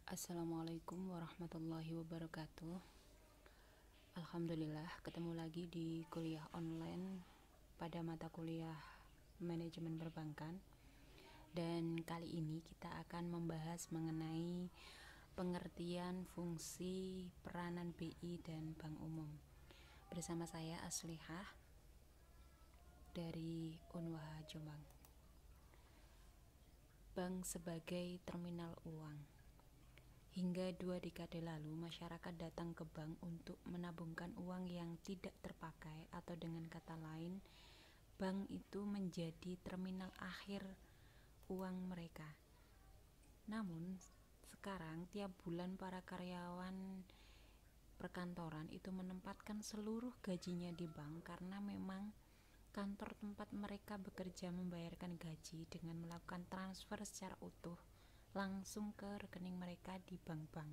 Assalamualaikum warahmatullahi wabarakatuh. Alhamdulillah ketemu lagi di kuliah online pada mata kuliah manajemen perbankan. Dan kali ini kita akan membahas mengenai pengertian fungsi peranan BI dan bank umum. Bersama saya Aslihah dari Unwaha Jombang. Bank sebagai terminal uang. Hingga 2 dekade lalu, masyarakat datang ke bank untuk menabungkan uang yang tidak terpakai, atau dengan kata lain, bank itu menjadi terminal akhir uang mereka. Namun, sekarang tiap bulan para karyawan perkantoran itu menempatkan seluruh gajinya di bank karena memang kantor tempat mereka bekerja membayarkan gaji dengan melakukan transfer secara utuh langsung ke rekening mereka di bank-bank.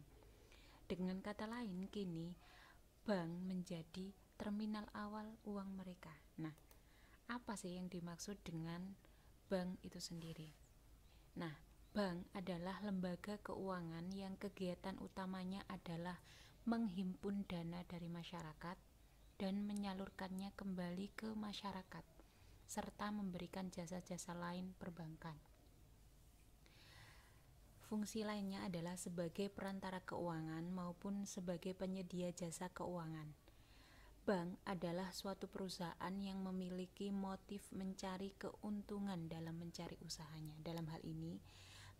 Dengan kata lain, kini bank menjadi terminal awal uang mereka. Nah, apa sih yang dimaksud dengan bank itu sendiri? Nah, bank adalah lembaga keuangan yang kegiatan utamanya adalah menghimpun dana dari masyarakat dan menyalurkannya kembali ke masyarakat, serta memberikan jasa-jasa lain perbankan. Fungsi lainnya adalah sebagai perantara keuangan maupun sebagai penyedia jasa keuangan. Bank adalah suatu perusahaan yang memiliki motif mencari keuntungan dalam mencari usahanya. Dalam hal ini,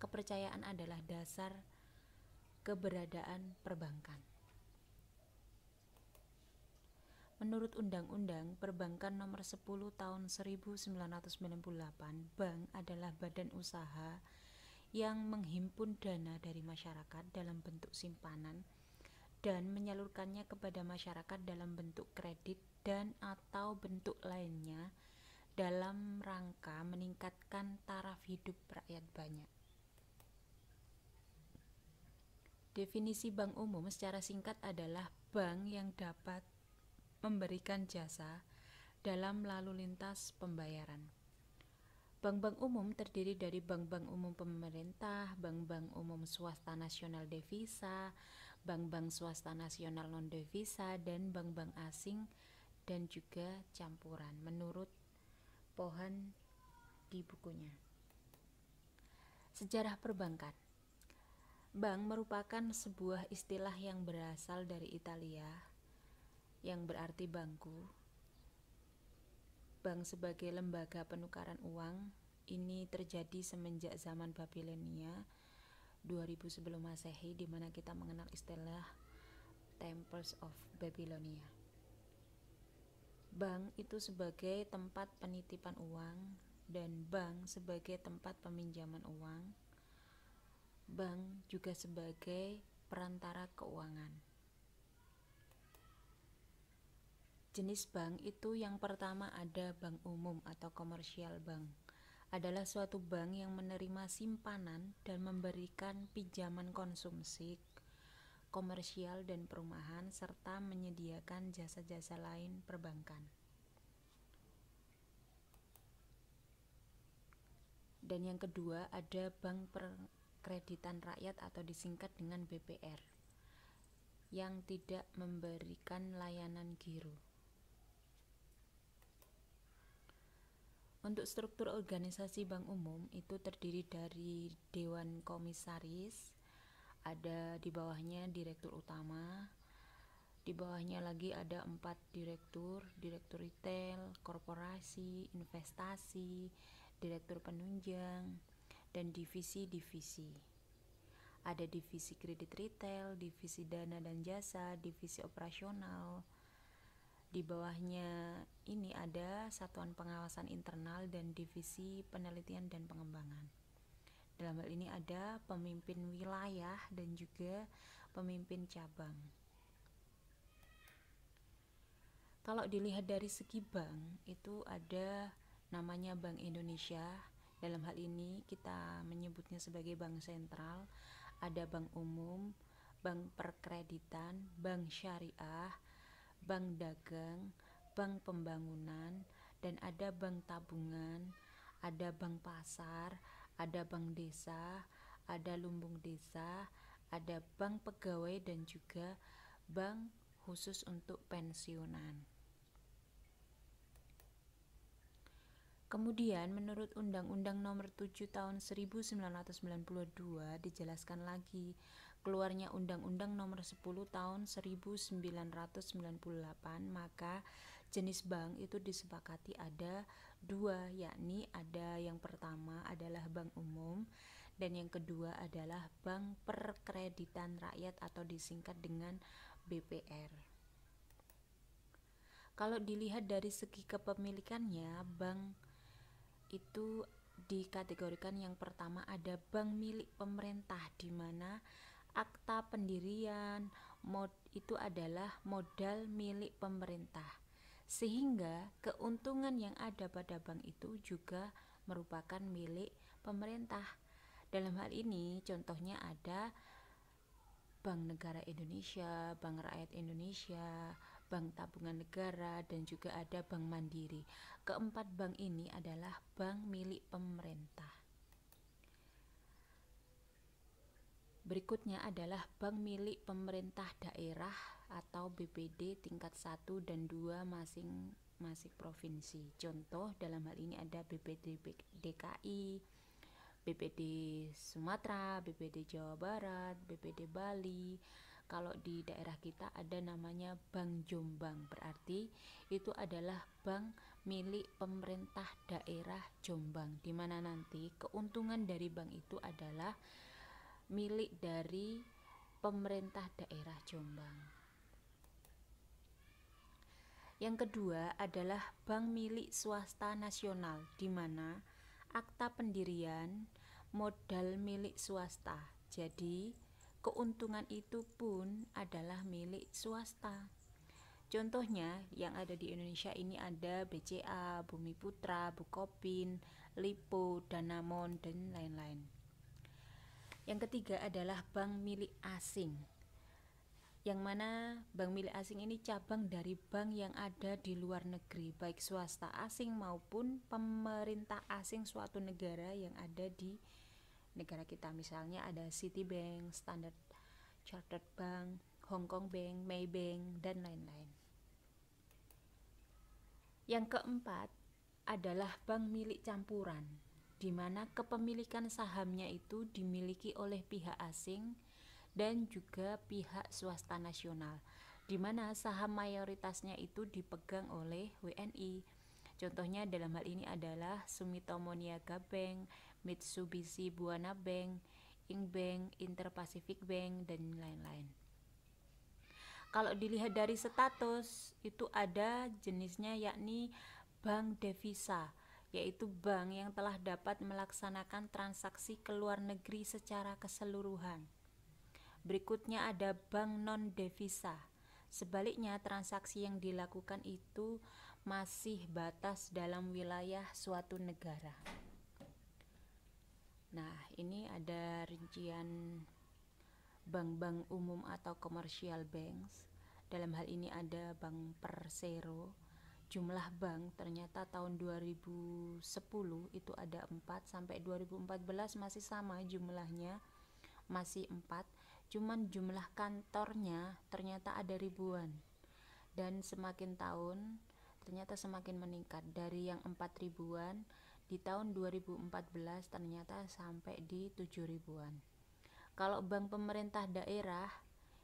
kepercayaan adalah dasar keberadaan perbankan. Menurut Undang-Undang Perbankan Nomor 10 Tahun 1998, bank adalah badan usaha yang menghimpun dana dari masyarakat dalam bentuk simpanan dan menyalurkannya kepada masyarakat dalam bentuk kredit dan atau bentuk lainnya dalam rangka meningkatkan taraf hidup rakyat banyak. Definisi bank umum secara singkat adalah bank yang dapat memberikan jasa dalam lalu lintas pembayaran. Bank-bank umum terdiri dari bank-bank umum pemerintah, bank-bank umum swasta nasional devisa, bank-bank swasta nasional non-devisa, dan bank-bank asing dan juga campuran menurut Pohan di bukunya. Sejarah perbankan. Bank merupakan sebuah istilah yang berasal dari Italia yang berarti bangku. Bank sebagai lembaga penukaran uang ini terjadi semenjak zaman Babilonia 2000 sebelum Masehi, di mana kita mengenal istilah Temples of Babylonia. Bank itu sebagai tempat penitipan uang dan bank sebagai tempat peminjaman uang. Bank juga sebagai perantara keuangan. Jenis bank itu yang pertama ada bank umum atau komersial bank. Adalah suatu bank yang menerima simpanan dan memberikan pinjaman konsumsi, komersial dan perumahan, serta menyediakan jasa-jasa lain perbankan. Dan yang kedua ada Bank Perkreditan Rakyat atau disingkat dengan BPR, yang tidak memberikan layanan giro. Untuk struktur organisasi bank umum itu terdiri dari Dewan Komisaris, ada di bawahnya Direktur Utama, di bawahnya lagi ada 4 direktur, Direktur Retail, Korporasi, Investasi, Direktur Penunjang, dan divisi-divisi. Ada divisi kredit retail, divisi dana dan jasa, divisi operasional. Di bawahnya ini ada satuan pengawasan internal dan divisi penelitian dan pengembangan. Dalam hal ini ada pemimpin wilayah dan juga pemimpin cabang. Kalau dilihat dari segi bank, itu ada namanya Bank Indonesia. Dalam hal ini kita menyebutnya sebagai bank sentral. Ada bank umum, bank perkreditan, bank syariah, bank dagang, bank pembangunan, dan ada bank tabungan, ada bank pasar, ada bank desa, ada lumbung desa, ada bank pegawai dan juga bank khusus untuk pensiunan. Kemudian menurut Undang-Undang Nomor 7 Tahun 1992 dijelaskan lagi keluarnya Undang-Undang Nomor 10 Tahun 1998, maka jenis bank itu disepakati ada dua, yakni ada yang pertama adalah bank umum dan yang kedua adalah bank perkreditan rakyat atau disingkat dengan BPR. Kalau dilihat dari segi kepemilikannya, bank itu dikategorikan yang pertama ada bank milik pemerintah, di mana akta pendirian itu adalah modal milik pemerintah, sehingga keuntungan yang ada pada bank itu juga merupakan milik pemerintah. Dalam hal ini contohnya ada Bank Negara Indonesia, Bank Rakyat Indonesia, Bank Tabungan Negara, dan juga ada Bank Mandiri. Keempat bank ini adalah bank milik pemerintah. Berikutnya adalah bank milik pemerintah daerah atau BPD tingkat 1 dan 2 masing-masing provinsi. Contoh dalam hal ini ada BPD DKI, BPD Sumatera, BPD Jawa Barat, BPD Bali. Kalau di daerah kita ada namanya Bank Jombang, berarti itu adalah bank milik pemerintah daerah Jombang, di mana nanti keuntungan dari bank itu adalah milik dari pemerintah daerah Jombang. Yang kedua adalah bank milik swasta nasional, di mana akta pendirian modal milik swasta. Jadi, keuntungan itu pun adalah milik swasta. Contohnya yang ada di Indonesia ini ada BCA, Bumi Putra, Bukopin, Lipo, Danamon, dan lain-lain. Yang ketiga adalah bank milik asing, yang mana bank milik asing ini cabang dari bank yang ada di luar negeri, baik swasta asing maupun pemerintah asing suatu negara yang ada di negara kita. Misalnya ada Citibank, Standard Chartered Bank, Hong Kong Bank, Maybank, dan lain-lain. Yang keempat adalah bank milik campuran, di mana kepemilikan sahamnya itu dimiliki oleh pihak asing dan juga pihak swasta nasional, di mana saham mayoritasnya itu dipegang oleh WNI. Contohnya dalam hal ini adalah Sumitomo Niaga Bank, Mitsubishi Buana Bank, Inkbank, Interpacific Bank, dan lain-lain. Kalau dilihat dari status itu ada jenisnya, yakni bank devisa, yaitu bank yang telah dapat melaksanakan transaksi ke luar negeri secara keseluruhan. Berikutnya ada bank non-devisa. Sebaliknya, transaksi yang dilakukan itu masih batas dalam wilayah suatu negara. Nah, ini ada rincian bank-bank umum atau commercial banks. Dalam hal ini ada Bank Persero. Jumlah bank ternyata tahun 2010 itu ada 4, sampai 2014 masih sama jumlahnya, masih 4. Cuman jumlah kantornya ternyata ada ribuan. Dan semakin tahun ternyata semakin meningkat, dari yang 4 ribuan di tahun 2014 ternyata sampai di 7 ribuan. Kalau bank pemerintah daerah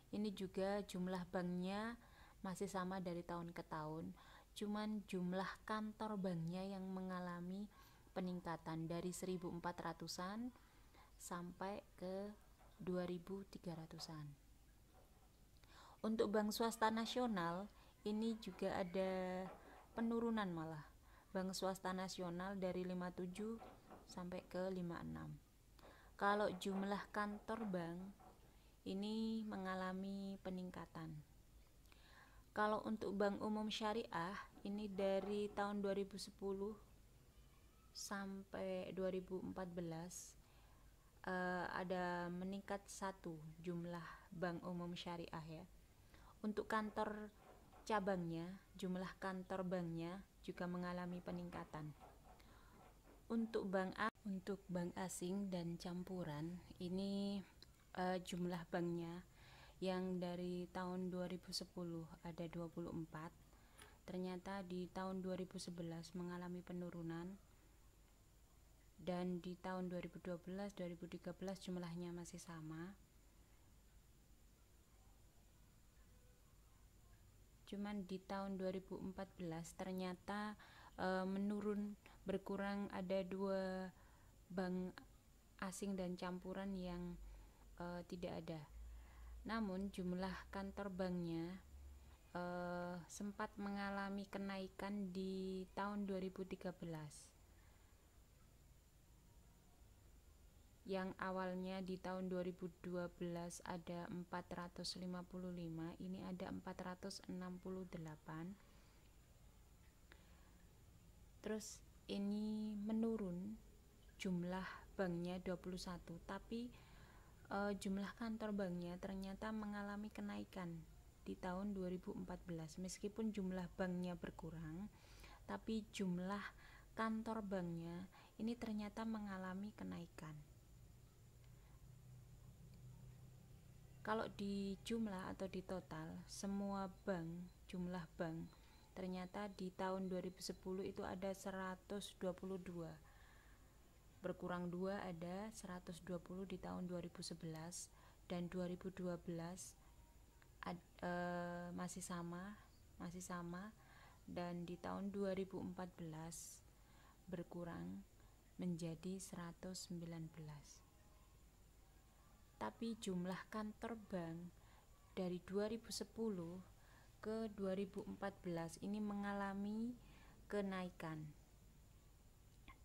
ini juga jumlah banknya masih sama dari tahun ke tahun, cuman jumlah kantor banknya yang mengalami peningkatan dari 1.400-an sampai ke 2.300-an. Untuk bank swasta nasional ini juga ada penurunan malah. Bank swasta nasional dari 57 sampai ke 56. Kalau jumlah kantor bank ini mengalami peningkatan. Kalau untuk bank umum syariah ini dari tahun 2010 sampai 2014 ada meningkat 1 jumlah bank umum syariah ya. Untuk kantor cabangnya, jumlah kantor banknya juga mengalami peningkatan. Untuk bank asing dan campuran ini jumlah banknya yang dari tahun 2010 ada 24, ternyata di tahun 2011 mengalami penurunan, dan di tahun 2012-2013 jumlahnya masih sama. Cuman di tahun 2014 ternyata menurun, berkurang, ada 2 bank asing dan campuran yang tidak ada. Namun jumlah kantor banknya sempat mengalami kenaikan di tahun 2013. Yang awalnya di tahun 2012 ada 455, ini ada 468. Terus ini menurun jumlah banknya 21, tapi jumlah kantor banknya ternyata mengalami kenaikan di tahun 2014. Meskipun jumlah banknya berkurang, tapi jumlah kantor banknya ini ternyata mengalami kenaikan. Kalau di jumlah atau di total semua bank, jumlah bank ternyata di tahun 2010 itu ada 122. Berkurang 2, ada 120 di tahun 2011, dan 2012 masih sama, dan di tahun 2014 berkurang menjadi 119. Tapi jumlah kantor bank dari 2010 ke 2014 ini mengalami kenaikan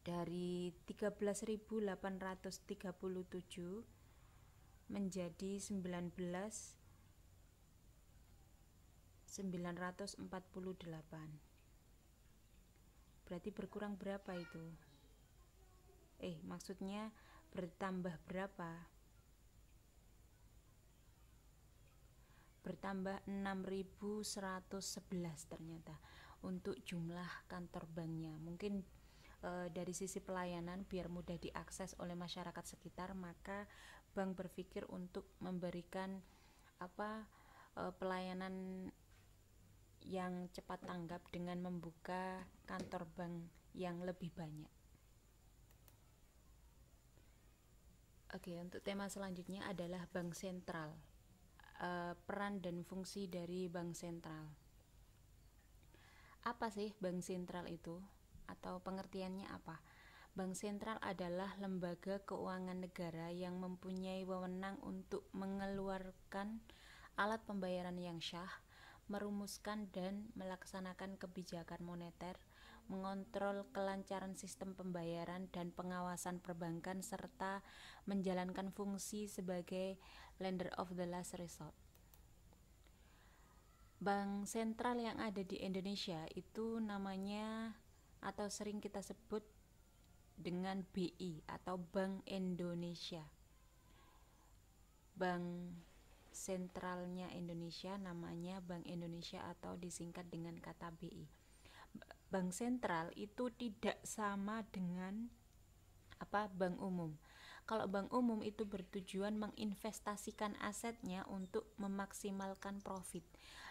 dari 13.837 menjadi 19.948. Berarti berkurang berapa itu? Maksudnya bertambah berapa? Bertambah 6.111 ternyata untuk jumlah kantor banknya. Mungkin dari sisi pelayanan biar mudah diakses oleh masyarakat sekitar, maka bank berpikir untuk memberikan pelayanan yang cepat tanggap dengan membuka kantor bank yang lebih banyak. Oke, untuk tema selanjutnya adalah bank sentral. Peran dan fungsi dari bank sentral. Apa sih bank sentral itu? Atau pengertiannya apa? Bank sentral adalah lembaga keuangan negara yang mempunyai wewenang untuk mengeluarkan alat pembayaran yang syah, merumuskan dan melaksanakan kebijakan moneter, mengontrol kelancaran sistem pembayaran dan pengawasan perbankan, serta menjalankan fungsi sebagai lender of the last resort. Bank sentral yang ada di Indonesia itu namanya atau sering kita sebut dengan BI atau Bank Indonesia. Bank sentralnya Indonesia namanya Bank Indonesia atau disingkat dengan kata BI. Bank sentral itu tidak sama dengan bank umum. Kalau bank umum itu bertujuan menginvestasikan asetnya untuk memaksimalkan profit.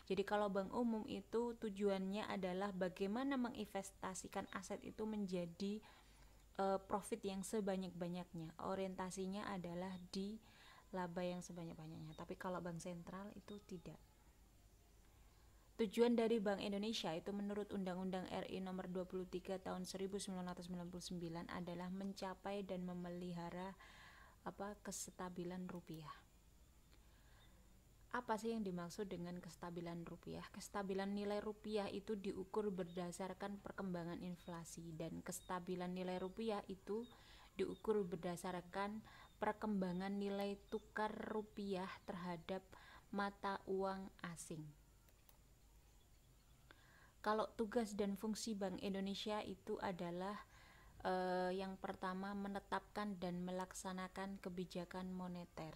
Jadi kalau bank umum itu tujuannya adalah bagaimana menginvestasikan aset itu menjadi profit yang sebanyak-banyaknya. Orientasinya adalah di laba yang sebanyak-banyaknya. Tapi kalau bank sentral itu tidak. Tujuan dari Bank Indonesia itu menurut Undang-Undang RI nomor 23 tahun 1999 adalah mencapai dan memelihara kestabilan rupiah. Apa sih yang dimaksud dengan kestabilan rupiah? Kestabilan nilai rupiah itu diukur berdasarkan perkembangan inflasi, dan kestabilan nilai rupiah itu diukur berdasarkan perkembangan nilai tukar rupiah terhadap mata uang asing. Kalau tugas dan fungsi Bank Indonesia itu adalah yang pertama menetapkan dan melaksanakan kebijakan moneter.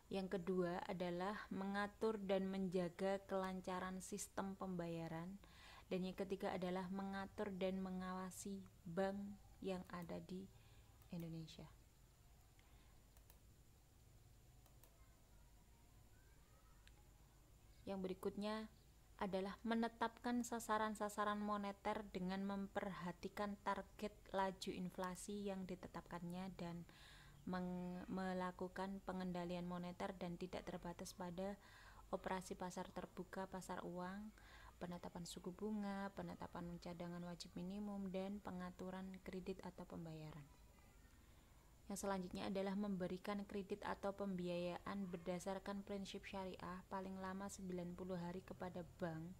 Yang kedua adalah mengatur dan menjaga kelancaran sistem pembayaran. Dan yang ketiga adalah mengatur dan mengawasi bank yang ada di Indonesia. Yang berikutnya adalah menetapkan sasaran-sasaran moneter dengan memperhatikan target laju inflasi yang ditetapkannya dan melakukan pengendalian moneter dan tidak terbatas pada operasi pasar terbuka, pasar uang, penetapan suku bunga, penetapan cadangan wajib minimum, dan pengaturan kredit atau pembayaran. Yang selanjutnya adalah memberikan kredit atau pembiayaan berdasarkan prinsip syariah paling lama 90 hari kepada bank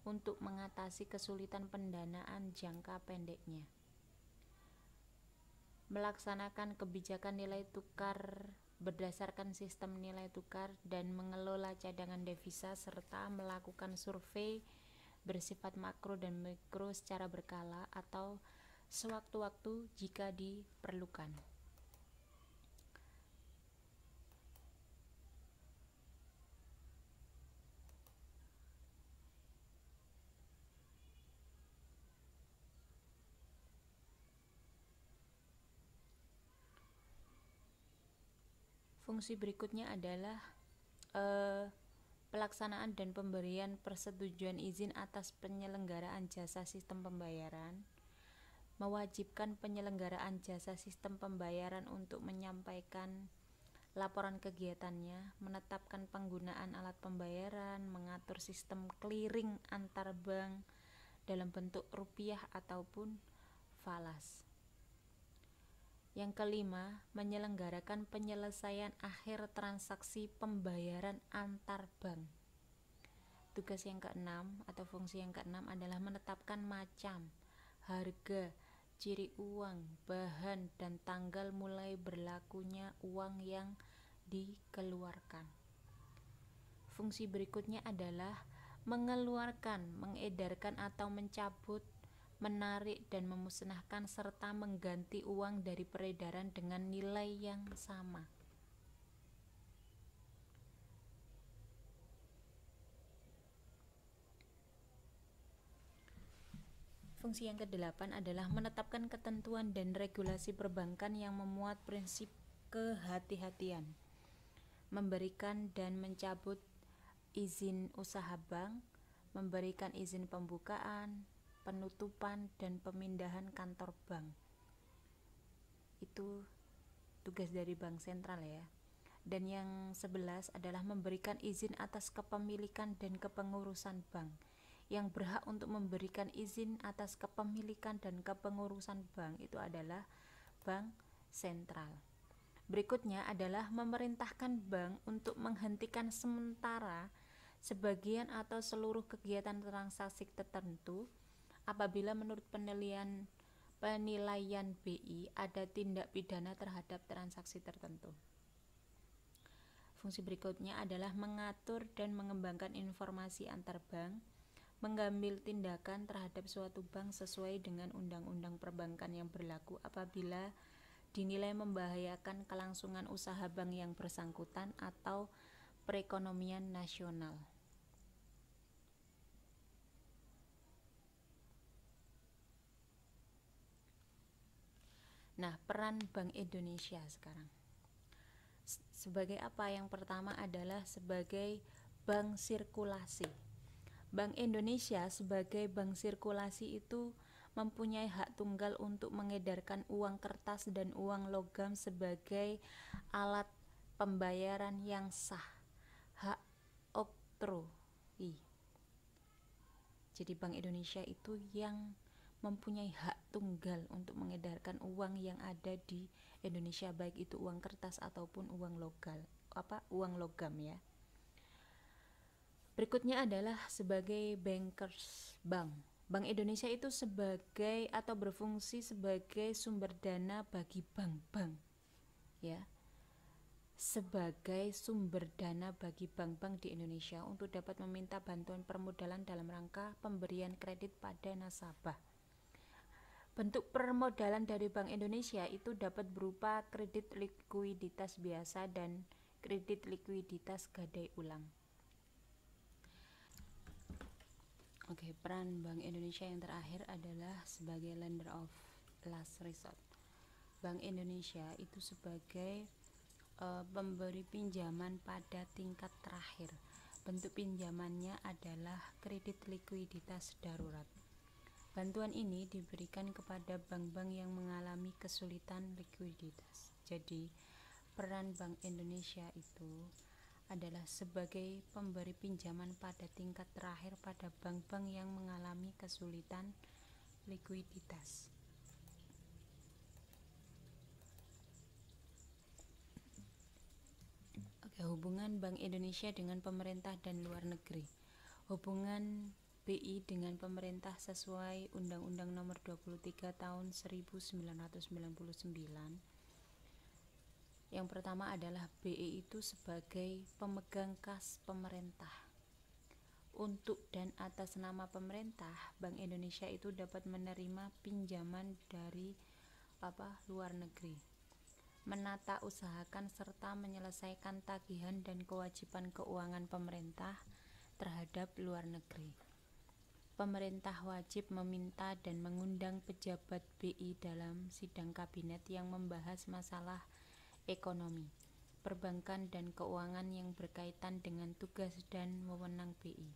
untuk mengatasi kesulitan pendanaan jangka pendeknya. Melaksanakan kebijakan nilai tukar berdasarkan sistem nilai tukar dan mengelola cadangan devisa serta melakukan survei bersifat makro dan mikro secara berkala atau sewaktu-waktu jika diperlukan. Fungsi berikutnya adalah pelaksanaan dan pemberian persetujuan izin atas penyelenggaraan jasa sistem pembayaran, mewajibkan penyelenggaraan jasa sistem pembayaran untuk menyampaikan laporan kegiatannya, menetapkan penggunaan alat pembayaran, mengatur sistem clearing antar bank dalam bentuk rupiah ataupun falas. Yang kelima, menyelenggarakan penyelesaian akhir transaksi pembayaran antar bank. Tugas yang keenam atau fungsi yang keenam adalah menetapkan macam, harga, ciri uang, bahan, dan tanggal mulai berlakunya uang yang dikeluarkan. Fungsi berikutnya adalah mengeluarkan, mengedarkan atau mencabut, menarik dan memusnahkan serta mengganti uang dari peredaran dengan nilai yang sama. Fungsi yang kedelapan adalah menetapkan ketentuan dan regulasi perbankan yang memuat prinsip kehati-hatian, memberikan dan mencabut izin usaha bank, memberikan izin pembukaan, penutupan, dan pemindahan kantor bank. Itu tugas dari bank sentral ya. Dan yang 11 adalah memberikan izin atas kepemilikan dan kepengurusan bank. Yang berhak untuk memberikan izin atas kepemilikan dan kepengurusan bank itu adalah bank sentral. Berikutnya adalah memerintahkan bank untuk menghentikan sementara sebagian atau seluruh kegiatan transaksi tertentu apabila menurut penilaian BI ada tindak pidana terhadap transaksi tertentu. Fungsi berikutnya adalah mengatur dan mengembangkan informasi antar bank, mengambil tindakan terhadap suatu bank sesuai dengan undang-undang perbankan yang berlaku apabila dinilai membahayakan kelangsungan usaha bank yang bersangkutan atau perekonomian nasional. Nah, peran Bank Indonesia sekarang. Sebagai apa? Yang pertama adalah sebagai bank sirkulasi. Bank Indonesia sebagai bank sirkulasi itu mempunyai hak tunggal untuk mengedarkan uang kertas dan uang logam sebagai alat pembayaran yang sah. Hak oktroyi. Jadi Bank Indonesia itu yang mempunyai hak tunggal untuk mengedarkan uang yang ada di Indonesia, baik itu uang kertas ataupun uang logam ya. Berikutnya adalah sebagai bankers bank. Bank Indonesia itu sebagai atau berfungsi sebagai sumber dana bagi bank-bank ya. Sebagai sumber dana bagi bank-bank di Indonesia untuk dapat meminta bantuan permodalan dalam rangka pemberian kredit pada nasabah. Bentuk permodalan dari Bank Indonesia itu dapat berupa kredit likuiditas biasa dan kredit likuiditas gadai ulang. Oke, peran Bank Indonesia yang terakhir adalah sebagai lender of last resort. Bank Indonesia itu sebagai pemberi pinjaman pada tingkat terakhir. Bentuk pinjamannya adalah kredit likuiditas darurat. Bantuan ini diberikan kepada bank-bank yang mengalami kesulitan likuiditas. Jadi, peran Bank Indonesia itu adalah sebagai pemberi pinjaman pada tingkat terakhir pada bank-bank yang mengalami kesulitan likuiditas. Hubungan Bank Indonesia dengan pemerintah dan luar negeri. Hubungan BI dengan pemerintah sesuai Undang-Undang Nomor 23 Tahun 1999. Yang pertama adalah BI itu sebagai pemegang kas pemerintah. Untuk dan atas nama pemerintah, Bank Indonesia itu dapat menerima pinjaman dari luar negeri, menata usahakan serta menyelesaikan tagihan dan kewajiban keuangan pemerintah terhadap luar negeri. Pemerintah wajib meminta dan mengundang pejabat BI dalam sidang kabinet yang membahas masalah ekonomi, perbankan dan keuangan yang berkaitan dengan tugas dan wewenang BI.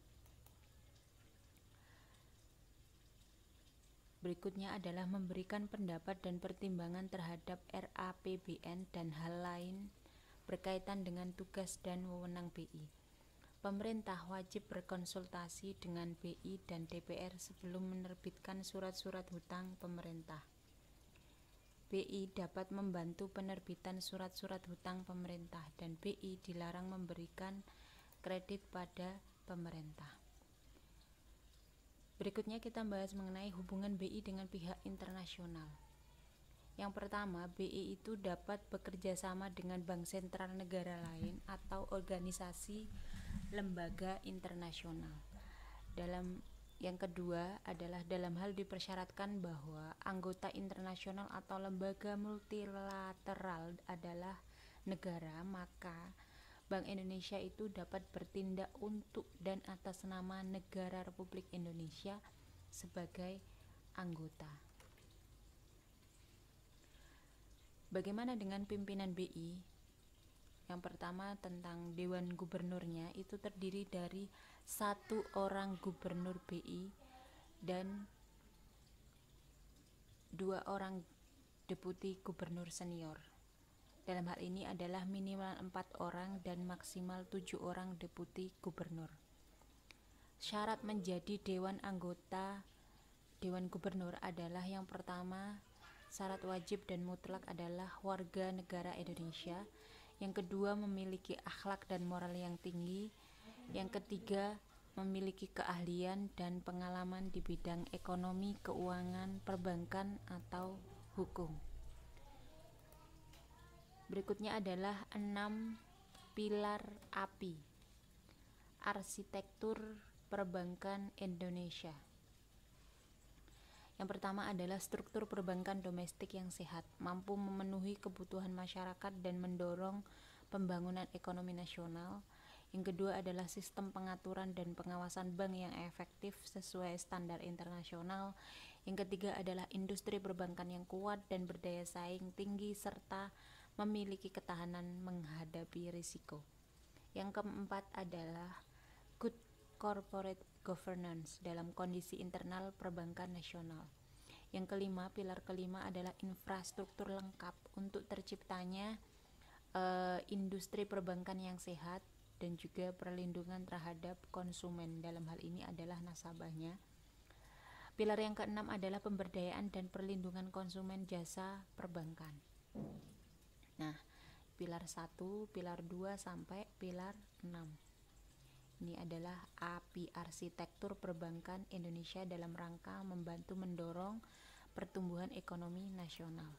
Berikutnya adalah memberikan pendapat dan pertimbangan terhadap RAPBN dan hal lain berkaitan dengan tugas dan wewenang BI. Pemerintah wajib berkonsultasi dengan BI dan DPR sebelum menerbitkan surat-surat hutang pemerintah. BI dapat membantu penerbitan surat-surat hutang pemerintah dan BI dilarang memberikan kredit pada pemerintah. Berikutnya kita bahas mengenai hubungan BI dengan pihak internasional. Yang pertama, BI itu dapat bekerja sama dengan bank sentral negara lain atau organisasi lembaga internasional. Yang kedua adalah dalam hal dipersyaratkan bahwa anggota internasional atau lembaga multilateral adalah negara, maka Bank Indonesia itu dapat bertindak untuk dan atas nama Negara Republik Indonesia sebagai anggota. Bagaimana dengan pimpinan BI? Yang pertama tentang Dewan Gubernurnya, itu terdiri dari 1 orang gubernur BI dan 2 orang deputi gubernur senior. Dalam hal ini adalah minimal 4 orang dan maksimal 7 orang deputi gubernur. Syarat menjadi anggota Dewan Gubernur adalah yang pertama, syarat wajib dan mutlak adalah warga negara Indonesia. Yang kedua, memiliki akhlak dan moral yang tinggi. Yang ketiga, memiliki keahlian dan pengalaman di bidang ekonomi, keuangan, perbankan, atau hukum. Berikutnya adalah 6 pilar API, arsitektur perbankan Indonesia. Yang pertama adalah struktur perbankan domestik yang sehat, mampu memenuhi kebutuhan masyarakat dan mendorong pembangunan ekonomi nasional. Yang kedua adalah sistem pengaturan dan pengawasan bank yang efektif sesuai standar internasional. Yang ketiga adalah industri perbankan yang kuat dan berdaya saing tinggi serta memiliki ketahanan menghadapi risiko. Yang keempat adalah good corporate governance dalam kondisi internal perbankan nasional. Yang kelima, pilar kelima adalah infrastruktur lengkap untuk terciptanya industri perbankan yang sehat dan juga perlindungan terhadap konsumen, dalam hal ini adalah nasabahnya. Pilar yang keenam adalah pemberdayaan dan perlindungan konsumen jasa perbankan. Nah, pilar 1, pilar 2 sampai pilar 6. Ini adalah API arsitektur perbankan Indonesia dalam rangka membantu mendorong pertumbuhan ekonomi nasional.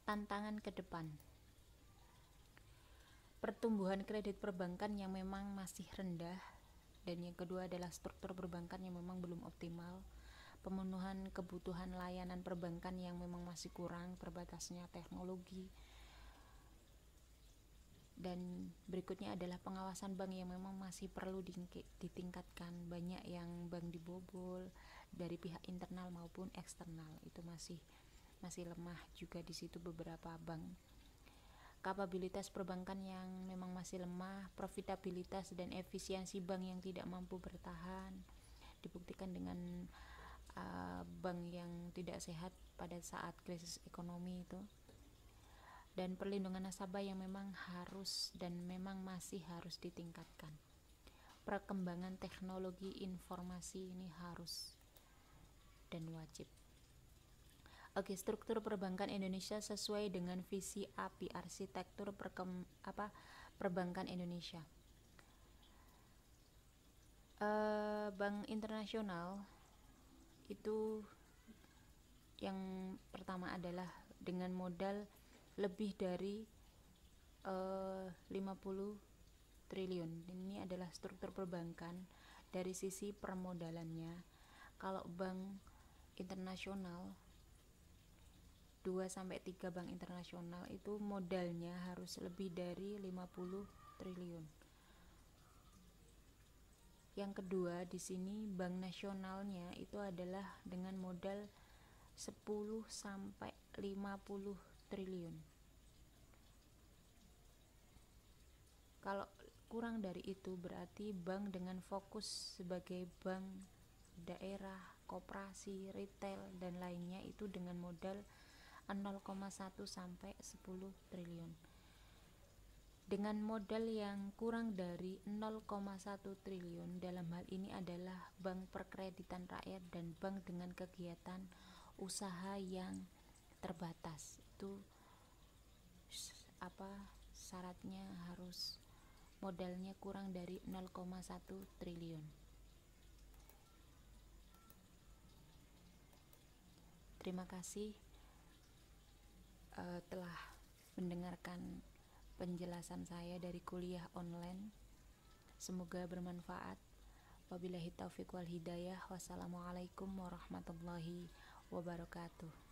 Tantangan ke depan. Pertumbuhan kredit perbankan yang memang masih rendah, dan yang kedua adalah struktur perbankan yang memang belum optimal. Pemenuhan kebutuhan layanan perbankan yang memang masih kurang, terbatasnya teknologi. Dan berikutnya adalah pengawasan bank yang memang masih perlu ditingkatkan. Banyak yang bank dibobol dari pihak internal maupun eksternal, itu masih lemah juga di situ beberapa bank. kapabilitas perbankan yang memang masih lemah, profitabilitas dan efisiensi bank yang tidak mampu bertahan, dibuktikan dengan bank yang tidak sehat pada saat krisis ekonomi itu, dan perlindungan nasabah yang memang harus dan memang masih harus ditingkatkan. Perkembangan teknologi informasi ini harus dan wajib. Oke, struktur perbankan Indonesia sesuai dengan visi API, arsitektur perbankan Indonesia. Bank internasional itu yang pertama adalah dengan modal lebih dari 50 triliun. Ini adalah struktur perbankan dari sisi permodalannya. Kalau bank internasional 2-3 bank internasional itu modalnya harus lebih dari 50 triliun. Yang kedua, di sini bank nasionalnya itu adalah dengan modal 10-50 triliun. Kalau kurang dari itu berarti bank dengan fokus sebagai bank daerah, koperasi, retail dan lainnya itu dengan modal 0,1 sampai 10 triliun. Dengan modal yang kurang dari 0,1 triliun, dalam hal ini adalah bank perkreditan rakyat dan bank dengan kegiatan usaha yang terbatas. Itu syaratnya harus modalnya kurang dari 0,1 triliun. Terima kasih telah mendengarkan penjelasan saya dari kuliah online. Semoga bermanfaat. Wabillahi taufiq wal hidayah. Wassalamualaikum warahmatullahi wabarakatuh.